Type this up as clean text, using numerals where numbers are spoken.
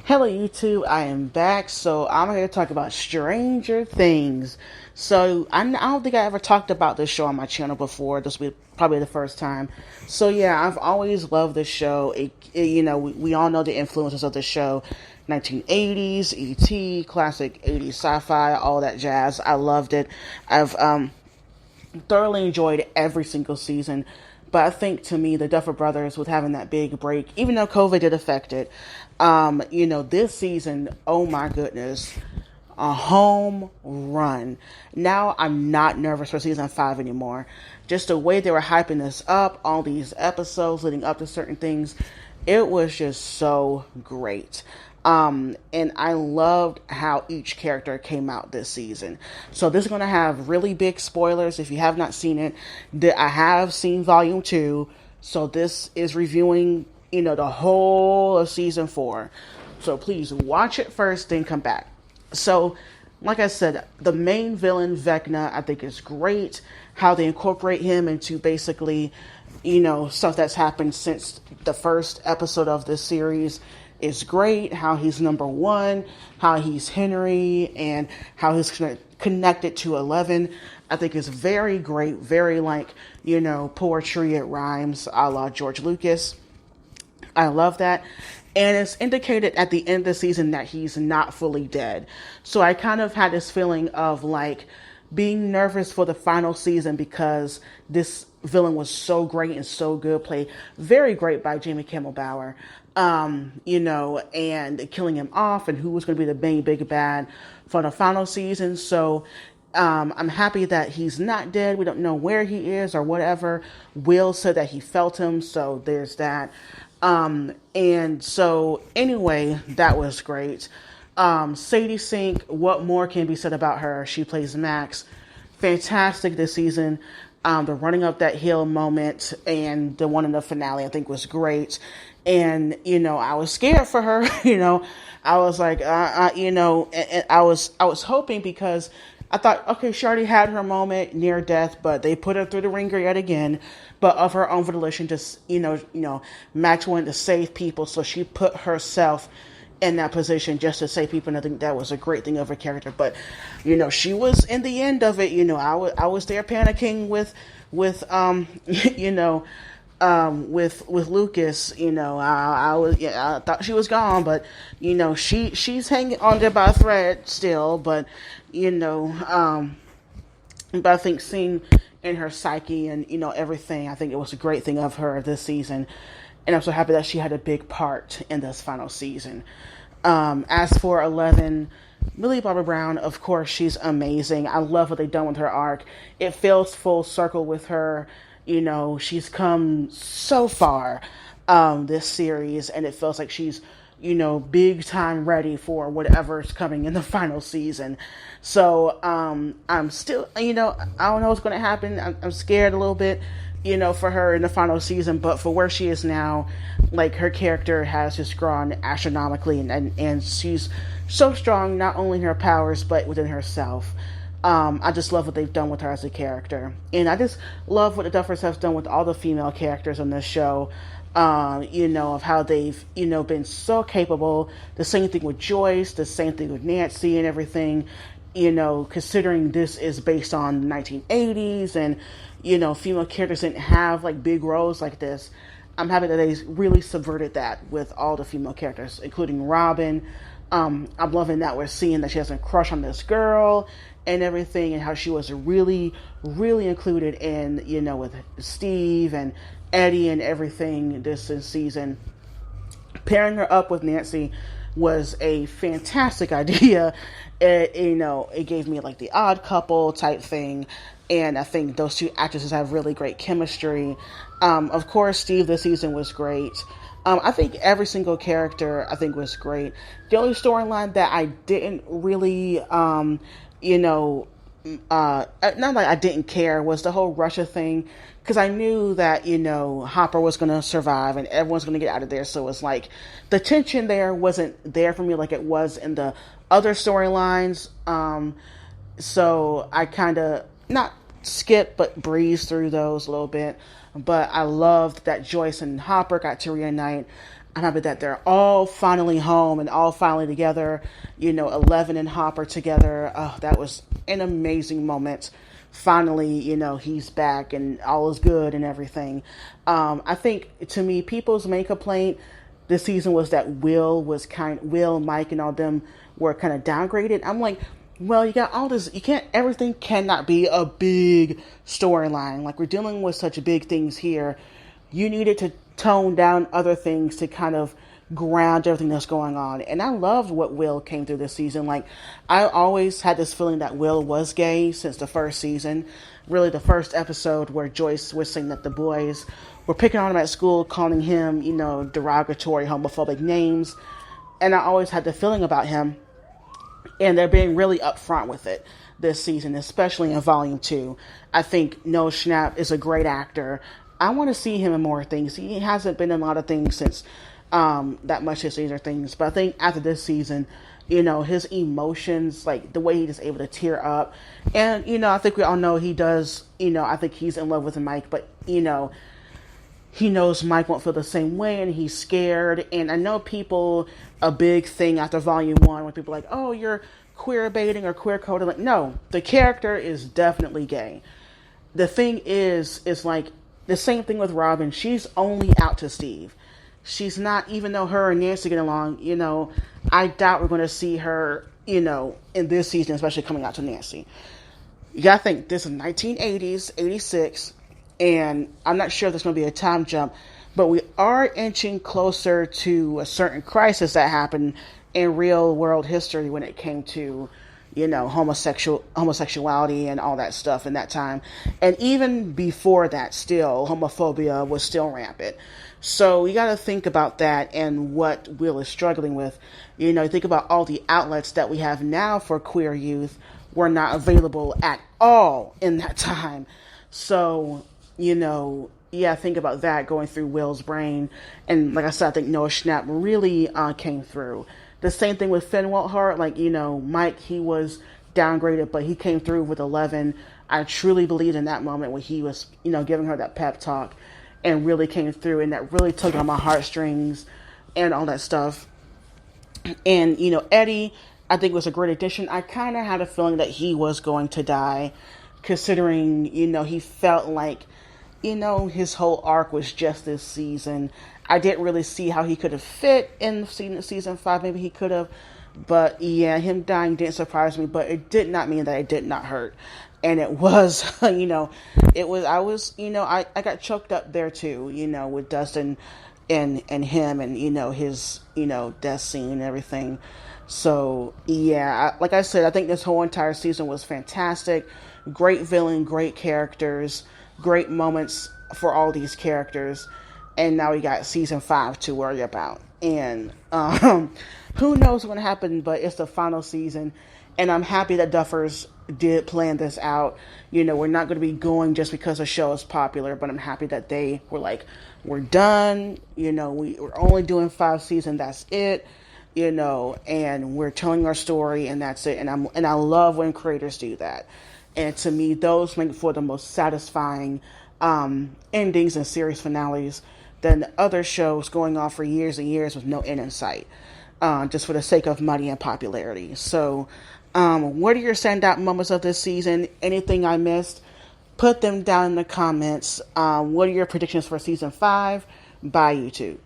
Hello YouTube, I am back. So I'm here to talk about Stranger Things. I don't think I ever talked about this show on my channel before. This will be probably the first time. So yeah, I've always loved this show. We all know the influences of the show. 1980s, ET, classic 80s sci-fi, all that jazz. I loved it. I've thoroughly enjoyed every single season. But I think to me, the Duffer Brothers with having that big break, even though COVID did affect it, this season, oh my goodness, a home run. Now I'm not nervous for season 5 anymore. Just the way they were hyping this up, all these episodes leading up to certain things, it was just so great. And I loved how each character came out this season. So this is going to have really big spoilers. If you have not seen it, I have seen volume 2. So this is reviewing, the whole of season 4. So please watch it first, then come back. So, like I said, the main villain, Vecna, I think is great. How they incorporate him into basically, stuff that's happened since the first episode of this series is great. How he's number one, how he's Henry, and how he's connected to 11. I think is very great. Very poetry, it rhymes a la George Lucas. I love that. And it's indicated at the end of the season that he's not fully dead. So I kind of had this feeling of being nervous for the final season because this villain was so great and so good, played very great by Jamie Kimmel Bower, and killing him off and who was going to be the main big bad for the final season. So I'm happy that he's not dead. We don't know where he is or whatever. Will said that he felt him, so there's that. And so anyway, that was great. Sadie Sink, what more can be said about her? She plays Max. Fantastic this season. The running up that hill moment and the one in the finale, I think was great. And, I was scared for her, I was like, and I was hoping because I thought, okay, she already had her moment near death, but they put her through the ringer yet again. But of her own volition, just Max wanted to save people, so she put herself in that position just to save people. And I think that was a great thing of her character. But she was in the end of it. I was there panicking with with Lucas. I thought she was gone, but she's hanging on there by a thread still. But but I think seeing in her psyche and everything, I think it was a great thing of her this season, and I'm so happy that she had a big part in this final season. As for 11, Millie Bobby Brown, of course, she's amazing. I love what they've done with her arc. It feels full circle with her. She's come so far this series, and it feels like she's big time ready for whatever's coming in the final season. So, I'm still, I don't know what's going to happen. I'm scared a little bit, for her in the final season, but for where she is now, her character has just grown astronomically, and she's so strong, not only in her powers, but within herself. I just love what they've done with her as a character. And I just love what the Duffers have done with all the female characters on this show. Of how they've, been so capable. The same thing with Joyce, the same thing with Nancy and everything, considering this is based on the 1980s and, female characters didn't have big roles like this. I'm happy that they really subverted that with all the female characters, including Robin. I'm loving that we're seeing that she has a crush on this girl and everything, and how she was really, really included in, with Steve and Eddie and everything this season. Pairing her up with Nancy was a fantastic idea. It gave me the Odd Couple type thing, and I think those two actresses have really great chemistry. Of course, Steve this season was great. I think every single character I think was great. The only storyline that I didn't really, not like I didn't care, was the whole Russia thing, because I knew that Hopper was going to survive and everyone's going to get out of there. So it's the tension there wasn't there for me like it was in the other storylines. So I kind of not skip but breeze through those a little bit. But I loved that Joyce and Hopper got to reunite. I'm happy that they're all finally home and all finally together. 11 and Hopper together. Oh, that was an amazing moment. Finally, he's back and all is good and everything. I think, to me, people's main complaint this season was that Will, Mike, and all them were kind of downgraded. I'm like, well, you got all this. You can't. Everything cannot be a big storyline. Like, we're dealing with such big things here. You needed to tone down other things to kind of ground everything that's going on. And I loved what Will came through this season. Like, I always had this feeling that Will was gay since the first season. Really, the first episode where Joyce was saying that the boys were picking on him at school, calling him, derogatory, homophobic names. And I always had the feeling about him. And they're being really upfront with it this season, especially in Volume 2. I think Noah Schnapp is a great actor. I want to see him in more things. He hasn't been in a lot of things since that much this season or things. But I think after this season, his emotions, like the way he is able to tear up. And, I think we all know he does, I think he's in love with Mike, but, he knows Mike won't feel the same way and he's scared. And I know a big thing after Volume 1 when people are like, oh, you're queer baiting or queer coding. Like, no, the character is definitely gay. The thing is like the same thing with Robin. She's only out to Steve. She's not, even though her and Nancy get along, I doubt we're going to see her, in this season, especially coming out to Nancy. You got to think, this is 1980s, 86. And I'm not sure if there's going to be a time jump, but we are inching closer to a certain crisis that happened in real world history when it came to, homosexuality and all that stuff in that time. And even before that, still, homophobia was still rampant. So you got to think about that and what Will is struggling with. Think about all the outlets that we have now for queer youth were not available at all in that time. So, think about that going through Will's brain. And like I said, I think Noah Schnapp really came through. The same thing with Finn Wolfhard. Like, Mike, he was downgraded, but he came through with 11. I truly believed in that moment when he was, giving her that pep talk and really came through. And that really tugged on my heartstrings and all that stuff. And, Eddie, I think was a great addition. I kind of had a feeling that he was going to die, considering, he felt like, his whole arc was just this season. I didn't really see how he could have fit in season 5. Maybe he could have. But yeah, him dying didn't surprise me. But it did not mean that it did not hurt. And it was, I got choked up there too, with Dustin and him and, his, death scene and everything. So yeah, like I said, I think this whole entire season was fantastic. Great villain, great characters, great moments for all these characters. And now we got season 5 to worry about. And who knows what's going to happen, but it's the final season. And I'm happy that Duffers did plan this out. We're not going to be going just because the show is popular, but I'm happy that they were like, we're done. We're only doing 5 seasons. That's it. And we're telling our story and that's it. And I love when creators do that. And to me, those make for the most satisfying endings and series finales than the other shows going on for years and years with no end in sight, just for the sake of money and popularity. So, what are your standout moments of this season? Anything I missed? Put them down in the comments. What are your predictions for season 5? Bye, YouTube.